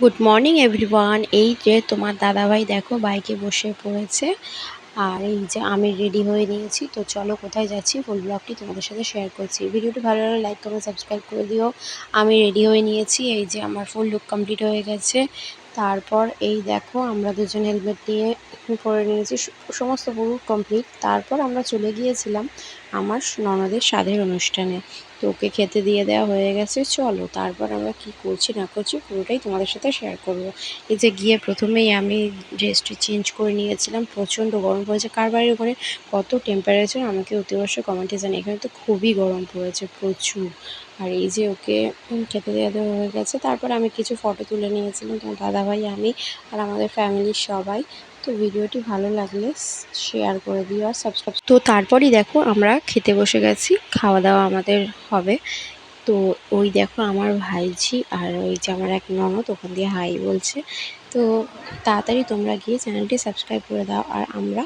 Good morning everyone. এই যে তোমার দাদাভাই দেখো বাইকে বসে পড়েছে। আর এই যে আমি রেডি হয়ে নিয়েছি, তো চলো কোথায় যাচ্ছি ফুল ব্লগটি তোমাদের সাথে শেয়ার করছি। ভিডিওটি ভালো লাগলে লাইক কমেন্ট সাবস্ক্রাইব করে দিও। আমি রেডি হয়ে নিয়েছি, এই যে আমার ফুল লুক কমপ্লিট হয়ে গেছে। তারপর এই দেখো আমরা দুজন হেলমেট নিয়ে পরে নিয়েছি, সমস্ত পুরো কমপ্লিট। তারপর আমরা চলে গিয়েছিলাম আমার ননদের স্বাদের অনুষ্ঠানে। তো ওকে খেতে দিয়ে দেওয়া হয়ে গেছে। চলো তারপর আমরা কি করছি না করছি পুরোটাই তোমাদের সাথে শেয়ার করব। এই যে গিয়ে প্রথমেই আমি ড্রেসটি চেঞ্জ করে নিয়েছিলাম, প্রচণ্ড গরম পড়েছে। কার বাড়ির ওখানে কত টেম্পারেচার আমাকে অতি অবশ্যই কমেন্টে জানি। এখানে তো খুবই গরম পড়েছে প্রচুর। আর এই যে ওকে খেতে দেওয়া হয়ে গেছে। তারপর আমি কিছু ফটো তুলে নিয়েছিলাম, তোমার দাদাভাই, আমি আর আমাদের ফ্যামিলির সবাই। তো ভিডিওটি ভালো লাগলে শেয়ার করে দিও আর সাবস্ক্রাইব। তো তারপরই দেখো আমরা খেতে বসে গেছি, খাওয়া দাওয়া আমাদের হবে। তো ওই দেখো আমার ভাইঝি আর ওই যে আমার এক ননদ ওখান দিয়ে হাই বলছে। তো তাড়াতাড়ি তোমরা গিয়ে চ্যানেলটি সাবস্ক্রাইব করে দাও। আর আমরা